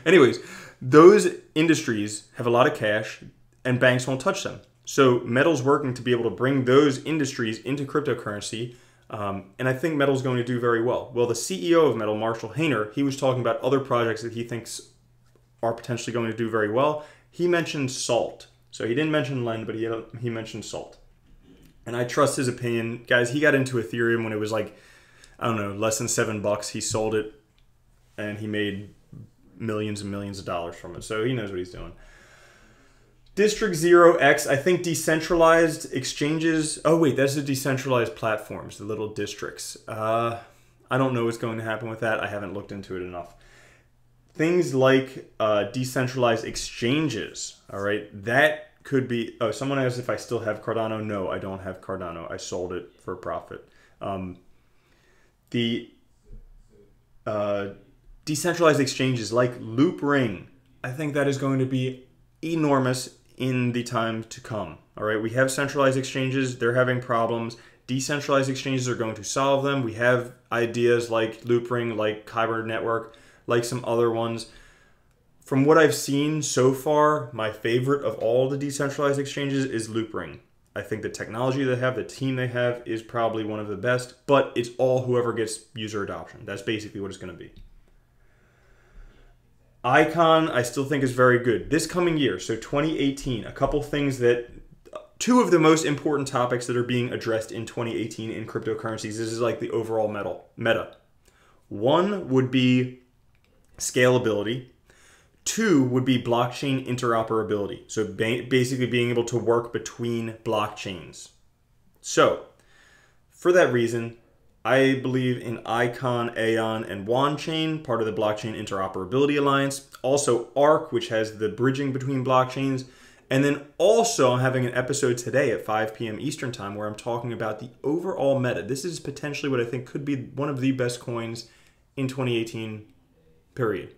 Speaker 1: Anyways, those industries have a lot of cash and banks won't touch them. So Metal's working to be able to bring those industries into cryptocurrency. And I think Metal's going to do very well. Well, the CEO of Metal, Marshall Hayner, he was talking about other projects that he thinks are potentially going to do very well. He mentioned Salt. So he didn't mention Lend, but he mentioned Salt. And I trust his opinion. Guys, he got into Ethereum when it was like, I don't know, less than $7. He sold it and he made millions and millions of dollars from it. So he knows what he's doing. District 0x, I think decentralized exchanges. Oh wait, that's the decentralized platforms, the little districts. I don't know what's going to happen with that. I haven't looked into it enough. Things like decentralized exchanges, all right, that could be. Oh, someone asked if I still have Cardano. No, I don't have Cardano. I sold it for a profit. The decentralized exchanges like Loop Ring, I think that is going to be enormous in the time to come. All right, we have centralized exchanges. They're having problems. Decentralized exchanges are going to solve them. We have ideas like Loop Ring, like Kyber Network, like some other ones. From what I've seen so far, my favorite of all the decentralized exchanges is Loop Ring. I think the technology they have, the team they have, is probably one of the best, but it's all whoever gets user adoption. That's basically what it's going to be. Icon, I still think is very good. This coming year, so 2018, a couple things that, two of the most important topics that are being addressed in 2018 in cryptocurrencies, this is like the overall meta. One would be scalability. Two would be blockchain interoperability. So basically being able to work between blockchains. So for that reason, I believe in Icon, Aeon, and Wand Chain, part of the Blockchain Interoperability Alliance. Also ARC, which has the bridging between blockchains. And then also I'm having an episode today at 5 p.m. Eastern Time where I'm talking about the overall meta. This is potentially what I think could be one of the best coins in 2018, period.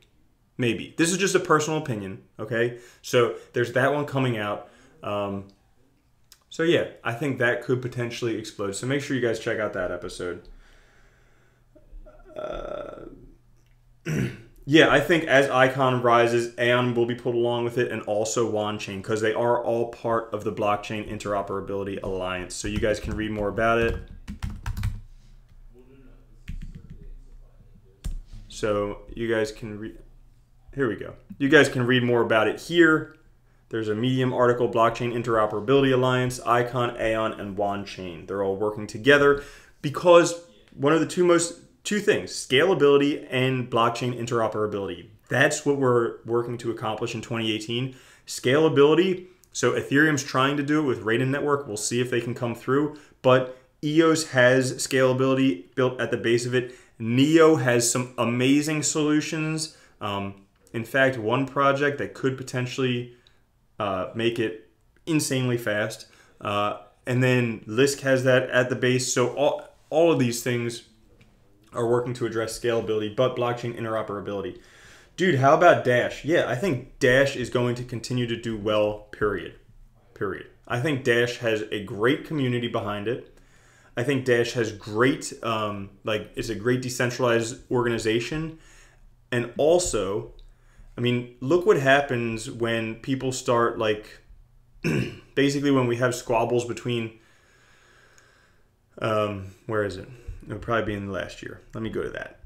Speaker 1: Maybe. This is just a personal opinion, okay? So there's that one coming out. So yeah, I think that could potentially explode. So make sure you guys check out that episode. Yeah, I think as Icon rises, Aeon will be put along with it, and also WanChain, because they are all part of the Blockchain Interoperability Alliance. So you guys can read more about it. So you guys can read. Here we go. You guys can read more about it here. There's a Medium article, Blockchain Interoperability Alliance, Icon, Aeon, and WanChain. They're all working together because one of the two things, scalability and blockchain interoperability. That's what we're working to accomplish in 2018. Scalability, so Ethereum's trying to do it with Raiden Network. We'll see if they can come through. But EOS has scalability built at the base of it. Neo has some amazing solutions. In fact, one project that could potentially make it insanely fast. And then Lisk has that at the base. So all of these things are working to address scalability, but blockchain interoperability. Dude, how about Dash? Yeah, I think Dash is going to continue to do well, period. I think Dash has a great community behind it. I think Dash has great, it's a great decentralized organization. And also, I mean, look what happens when people start, basically when we have squabbles between, where is it? It'll probably be in the last year. Let me go to that.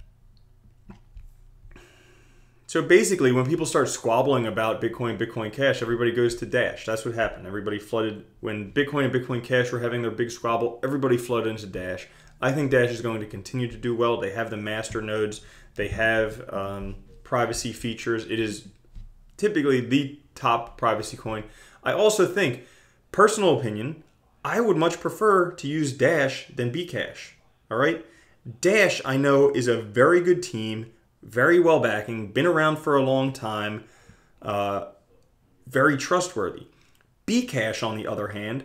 Speaker 1: So basically, when people start squabbling about Bitcoin Cash, everybody goes to Dash. That's what happened. Everybody flooded. When Bitcoin and Bitcoin Cash were having their big squabble, everybody flooded into Dash. I think Dash is going to continue to do well. They have the master nodes. They have privacy features. It is typically the top privacy coin. I also think, personal opinion, I would much prefer to use Dash than Bcash. All right, Dash, I know, is a very good team, very well backing, been around for a long time, very trustworthy. Bcash, on the other hand,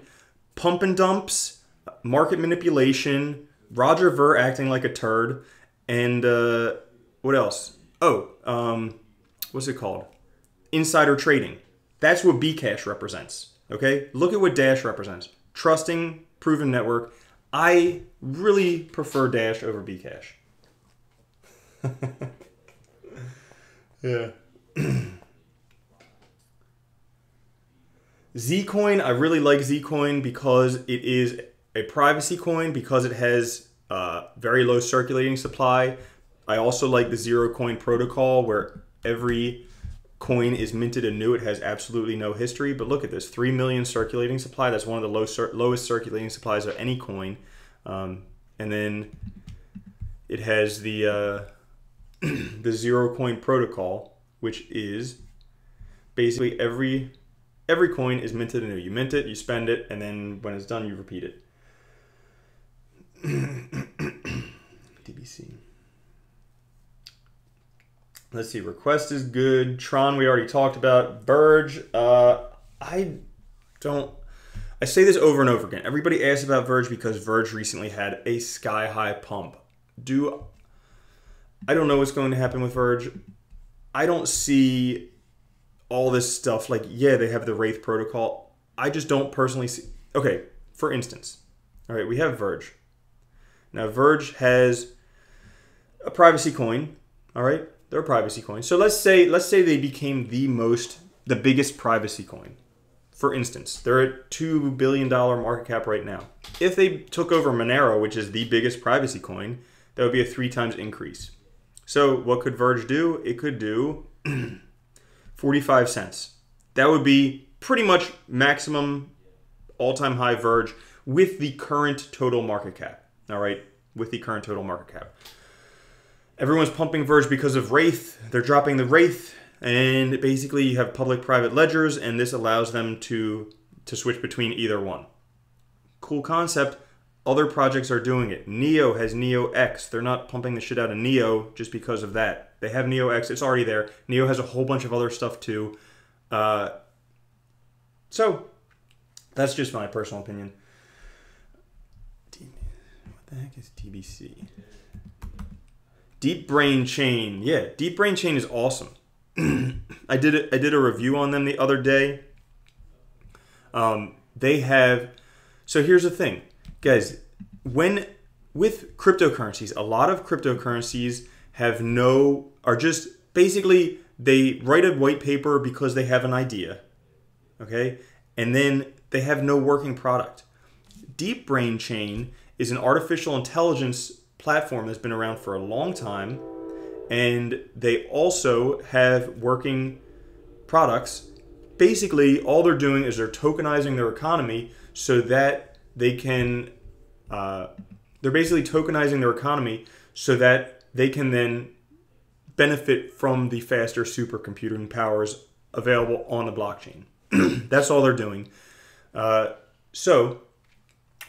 Speaker 1: pump and dumps, market manipulation, Roger Ver acting like a turd, and what else? Oh, what's it called? Insider trading. That's what Bcash represents. Okay, look at what Dash represents. Trusting, proven network. I really prefer Dash over Bcash. Yeah. Zcoin, I really like Zcoin because it is a privacy coin, because it has very low circulating supply. I also like the zero coin protocol, where every coin is minted anew. It has absolutely no history. But look at this, 3 million circulating supply. That's one of the lowest circulating supplies of any coin. And then it has the the zero coin protocol, which is basically every coin is minted anew. You mint it, you spend it, and then when it's done, you repeat it. DBC. Let's see. Request is good. Tron, we already talked about. Purge. I say this over and over again. Everybody asks about Purge because Purge recently had a sky-high pump. I don't know what's going to happen with Purge. I don't see all this stuff. Yeah, they have the Wraith protocol. I just don't personally see. Okay, for instance. All right, we have Verge. Now, Verge has a privacy coin. All right, they're a privacy coin. So let's say they became the biggest privacy coin. For instance, they're at $2 billion market cap right now. If they took over Monero, which is the biggest privacy coin, that would be a 3 times increase. So what could Verge do? It could do 45 cents. That would be pretty much maximum all-time high Verge with the current total market cap. All right, with the current total market cap. Everyone's pumping Verge because of Wraith. They're dropping the Wraith. And basically you have public-private ledgers, and this allows them to switch between either one. Cool concept. Other projects are doing it. Neo has Neo X. They're not pumping the shit out of Neo just because of that. They have Neo X. It's already there. Neo has a whole bunch of other stuff too. So that's just my personal opinion. What the heck is DBC? Deep Brain Chain. Yeah, Deep Brain Chain is awesome. I did a review on them the other day. They have So here's the thing, guys. With cryptocurrencies, a lot of cryptocurrencies are just basically they write a white paper because they have an idea, okay? And then they have no working product. Deep Brain Chain is an artificial intelligence platform that's been around for a long time, and they also have working products. Basically, all they're doing is they're tokenizing their economy so that they can they're basically tokenizing their economy so that they can then benefit from the faster supercomputing powers available on the blockchain. That's all they're doing. So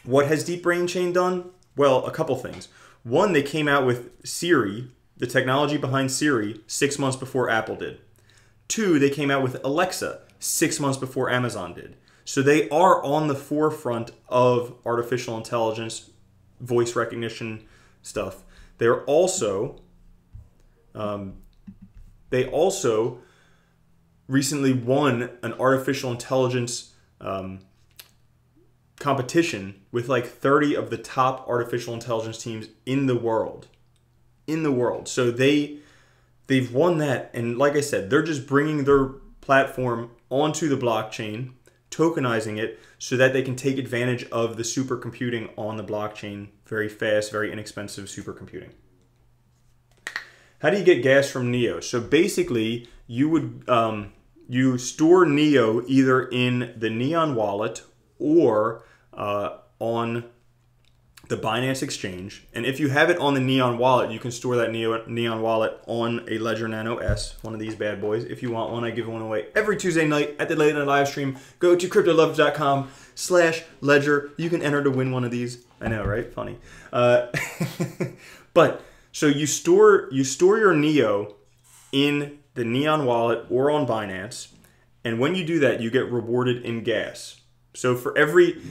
Speaker 1: what has Deep Brain Chain done? Well, a couple things. One, they came out with Siri, the technology behind Siri, 6 months before Apple did. Two, they came out with Alexa 6 months before Amazon did. So they are on the forefront of artificial intelligence, voice recognition stuff. They also recently won an artificial intelligence competition with like 30 of the top artificial intelligence teams in the world. So they've won that, and like I said, they're just bringing their platform onto the blockchain, tokenizing it so that they can take advantage of the supercomputing on the blockchain. Very fast, very inexpensive supercomputing. How do you get gas from Neo? So basically, you would you store Neo either in the Neon wallet or on the Binance exchange. And if you have it on the Neon wallet, you can store that Neon wallet on a Ledger Nano S, one of these bad boys. If you want one, I give one away every Tuesday night at the Late Night live stream. Go to cryptolovers.com/ledger. You can enter to win one of these. I know, right? Funny. But so you store your Neo in the Neon wallet or on Binance, and when you do that, you get rewarded in gas. So for every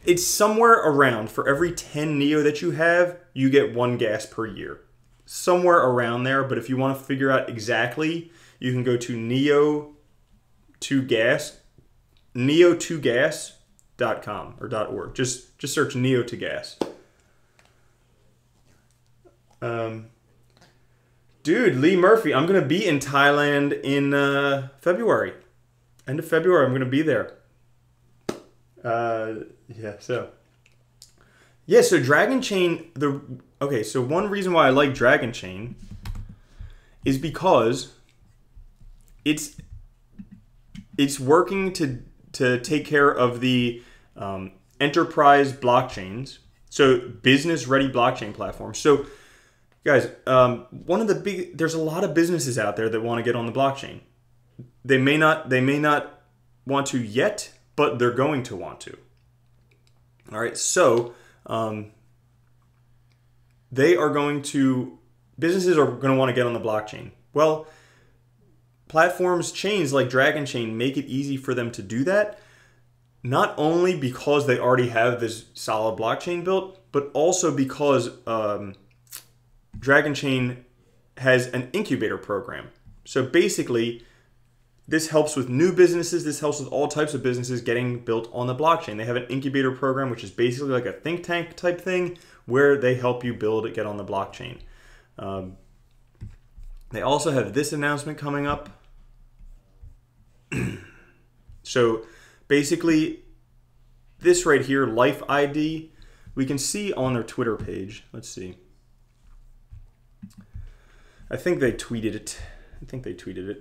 Speaker 1: it's somewhere around, for every 10 Neo that you have, you get 1 gas per year. Somewhere around there, but if you want to figure out exactly, you can go to neo2gas.com or .org. Just search Neo2gas. Dude, Lee Murphy, I'm going to be in Thailand in February. End of February, I'm going to be there. So Dragon Chain, so one reason why I like Dragon Chain is because it's working to take care of the enterprise blockchains, so business ready blockchain platforms. So guys, there's a lot of businesses out there that want to get on the blockchain. They may not want to yet, but they're going to want to. All right, so businesses are going to want to get on the blockchain. Well, platforms, chains like Dragon Chain make it easy for them to do that, not only because they already have this solid blockchain built, but also because Dragon Chain has an incubator program. So basically, this helps with new businesses. This helps with all types of businesses getting built on the blockchain. They have an incubator program, which is basically like a think tank type thing, where they help you build it, get on the blockchain. They also have this announcement coming up. So basically, this right here, Life ID, we can see on their Twitter page. Let's see. I think they tweeted it.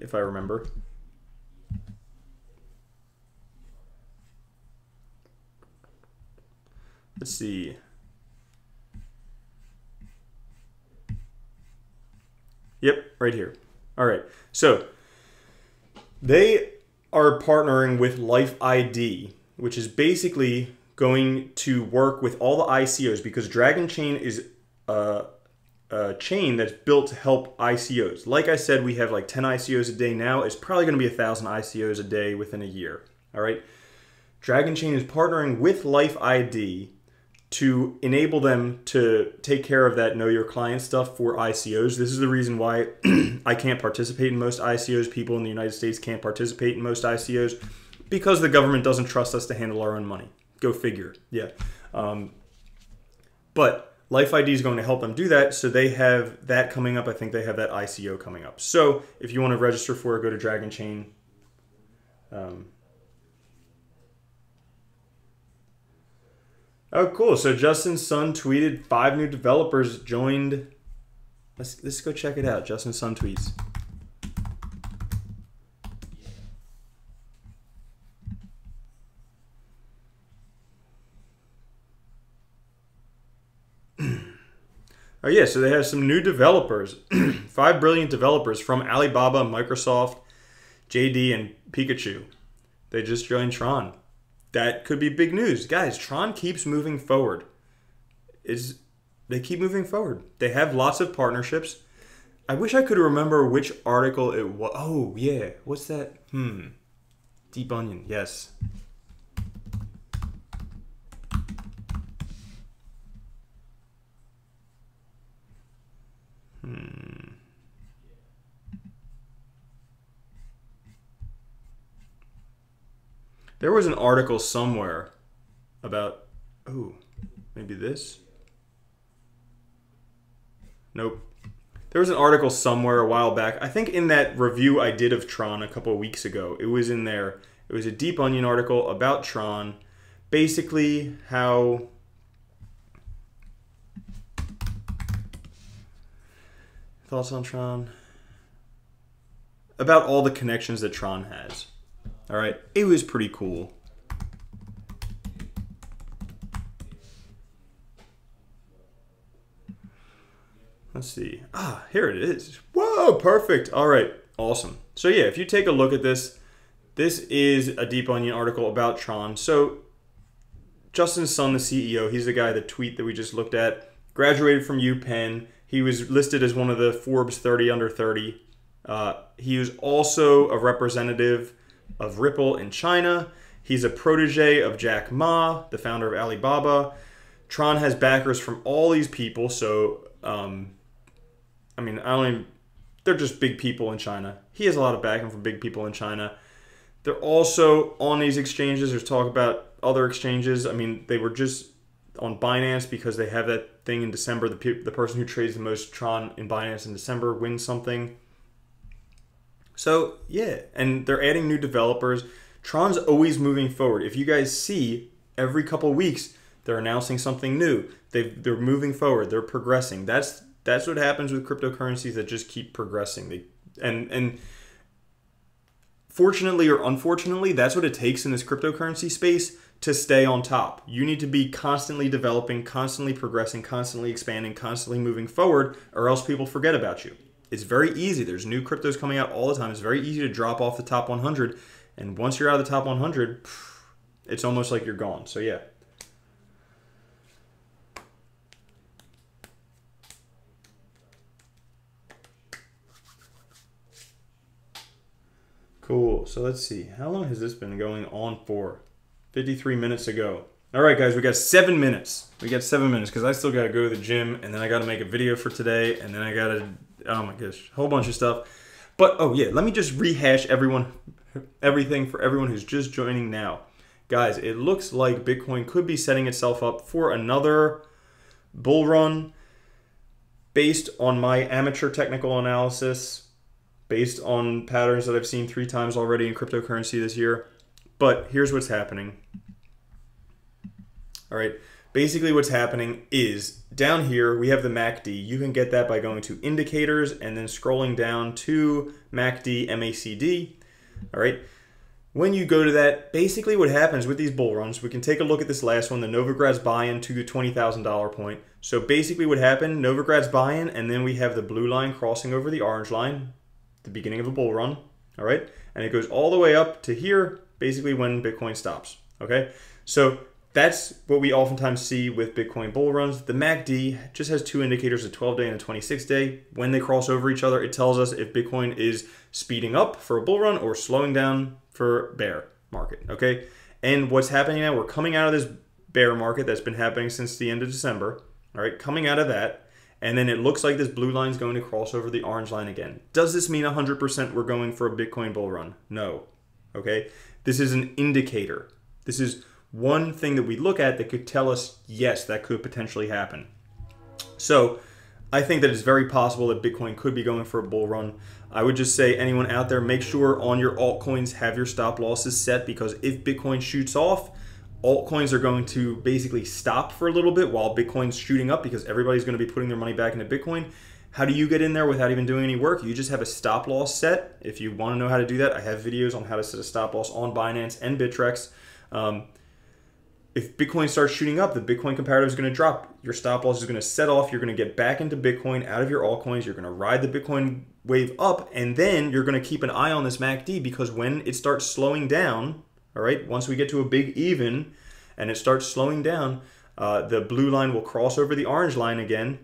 Speaker 1: If I remember. Let's see. Yep, right here. All right. So they are partnering with Life ID, which is basically going to work with all the ICOs, because Dragon Chain is a chain that's built to help ICOs. Like I said, we have like 10 ICOs a day now. It's probably going to be 1,000 ICOs a day within a year. All right. Dragon Chain is partnering with Life ID to enable them to take care of that know your client stuff for ICOs. This is the reason why I can't participate in most ICOs. People in the United States can't participate in most ICOs because the government doesn't trust us to handle our own money. Go figure. Yeah. But Life ID is going to help them do that. So they have that coming up. I think they have that ICO coming up. So if you want to register for it, go to Dragon Chain. Oh, cool. So Justin's son tweeted 5 new developers joined. Let's go check it out. Justin's son tweets. Oh yeah, so they have some new developers. 5 brilliant developers from Alibaba, Microsoft, JD, and Pikachu. They just joined Tron. That could be big news. Guys, Tron keeps moving forward. They keep moving forward. They have lots of partnerships. I wish I could remember which article it was. Oh, yeah. What's that? Deep Onion. Yes. There was an article somewhere about, oh, maybe this? Nope. There was an article somewhere a while back. I think in that review I did of Tron a couple of weeks ago, it was in there. It was a Deep Onion article about Tron. Basically how thoughts on Tron? About all the connections that Tron has. All right, it was pretty cool. Let's see. Ah, here it is. Whoa, perfect. All right, awesome. So yeah, if you take a look at this, this is a Deep Onion article about Tron. So Justin's son, the CEO, he's the guy, the tweet that we just looked at, graduated from UPenn. He was listed as one of the Forbes 30 under 30. He was also a representative of Ripple in China. He's a protege of Jack Ma, the founder of Alibaba. Tron has backers from all these people. So, I mean, they're just big people in China. He has a lot of backing from big people in China. They're also on these exchanges. There's talk about other exchanges. I mean, they were just on Binance because they have that thing in December. The person who trades the most Tron in Binance in December wins something. So, yeah, and they're adding new developers. Tron's always moving forward. If you guys see, every couple weeks, they're announcing something new. They're moving forward. They're progressing. That's what happens with cryptocurrencies that just keep progressing. And fortunately or unfortunately, that's what it takes in this cryptocurrency space to stay on top. You need to be constantly developing, constantly progressing, constantly expanding, constantly moving forward, or else people forget about you. It's very easy. There's new cryptos coming out all the time. It's very easy to drop off the top 100. And once you're out of the top 100, it's almost like you're gone. So yeah. Cool. So let's see. How long has this been going on for? 53 minutes ago. All right, guys, we got 7 minutes. We got 7 minutes because I still got to go to the gym, and then I got to make a video for today, and then I got to, oh my gosh, a whole bunch of stuff. But, oh yeah, let me just rehash everything for everyone who's just joining now. Guys, it looks like Bitcoin could be setting itself up for another bull run based on my amateur technical analysis, based on patterns that I've seen 3 times already in cryptocurrency this year. But here's what's happening. All right, basically what's happening is down here we have the MACD. You can get that by going to indicators and then scrolling down to MACD, MACD. All right, when you go to that, basically what happens with these bull runs, we can take a look at this last one, the Novograd's buy-in to the $20,000 point. So basically what happened, Novograd's buy-in, and then we have the blue line crossing over the orange line, the beginning of a bull run. All right, and it goes all the way up to here, basically when Bitcoin stops. Okay, so that's what we oftentimes see with Bitcoin bull runs. The MACD just has 2 indicators, a 12-day and a 26-day. When they cross over each other, it tells us if Bitcoin is speeding up for a bull run or slowing down for bear market, okay? And what's happening now, we're coming out of this bear market that's been happening since the end of December, all right? Coming out of that, and then it looks like this blue line is going to cross over the orange line again. Does this mean 100% we're going for a Bitcoin bull run? No, okay? This is an indicator. This is one thing that we look at that could tell us, yes, that could potentially happen. So I think that it's very possible that Bitcoin could be going for a bull run. I would just say, anyone out there, make sure on your altcoins have your stop losses set, because if Bitcoin shoots off, altcoins are going to basically stop for a little bit while Bitcoin's shooting up, because everybody's going to be putting their money back into Bitcoin. How do you get in there without even doing any work? You just have a stop loss set. If you want to know how to do that, I have videos on how to set a stop loss on Binance and Bittrex. If Bitcoin starts shooting up, the Bitcoin comparative is going to drop. Your stop loss is going to set off. You're going to get back into Bitcoin out of your altcoins. You're going to ride the Bitcoin wave up, and then you're going to keep an eye on this MACD, because when it starts slowing down, all right, once we get to a big even and it starts slowing down, the blue line will cross over the orange line again,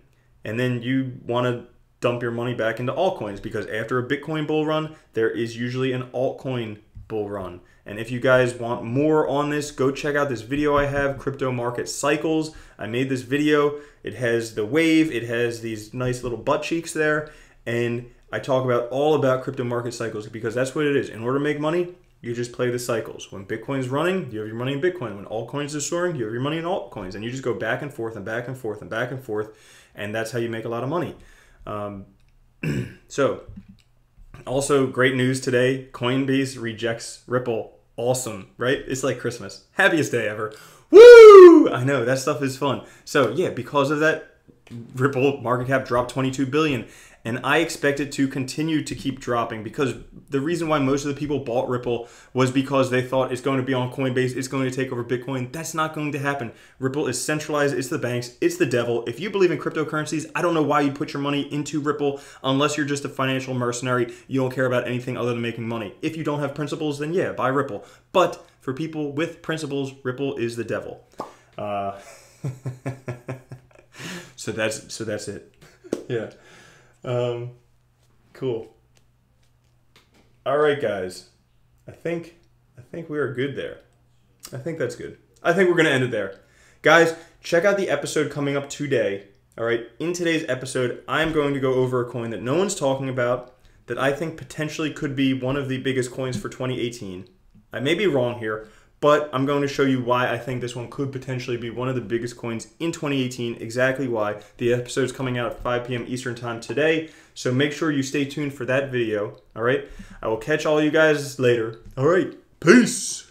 Speaker 1: and then you want to dump your money back into altcoins, because after a Bitcoin bull run, there is usually an altcoin bull run. And if you guys want more on this, go check out this video I have, Crypto Market Cycles. I made this video. It has the wave. It has these nice little butt cheeks there. And I talk about all about crypto market cycles, because that's what it is. In order to make money, you just play the cycles. When Bitcoin's running, you have your money in Bitcoin. When altcoins are soaring, you have your money in altcoins. And you just go back and forth and back and forth and back and forth. And that's how you make a lot of money. So, also great news today. Coinbase rejects Ripple. Awesome, right? It's like Christmas. Happiest day ever. Woo! I know, that stuff is fun. So yeah, because of that, Ripple market cap dropped 22 billion. And I expect it to continue to keep dropping, because the reason why most of the people bought Ripple was because they thought it's going to be on Coinbase, it's going to take over Bitcoin. That's not going to happen. Ripple is centralized, it's the banks, it's the devil. If you believe in cryptocurrencies, I don't know why you'd put your money into Ripple unless you're just a financial mercenary. You don't care about anything other than making money. If you don't have principles, then yeah, buy Ripple. But for people with principles, Ripple is the devil. So that's it. Yeah. Cool. All right, guys. I think we are good there. I think that's good. I think we're going to end it there. Guys, check out the episode coming up today. All right. In today's episode, I'm going to go over a coin that no one's talking about, that I think potentially could be one of the biggest coins for 2018. I may be wrong here, but I'm going to show you why I think this one could potentially be one of the biggest coins in 2018, exactly why. The episode's coming out at 5 p.m. Eastern time today, so make sure you stay tuned for that video, all right? I will catch all you guys later. All right, peace!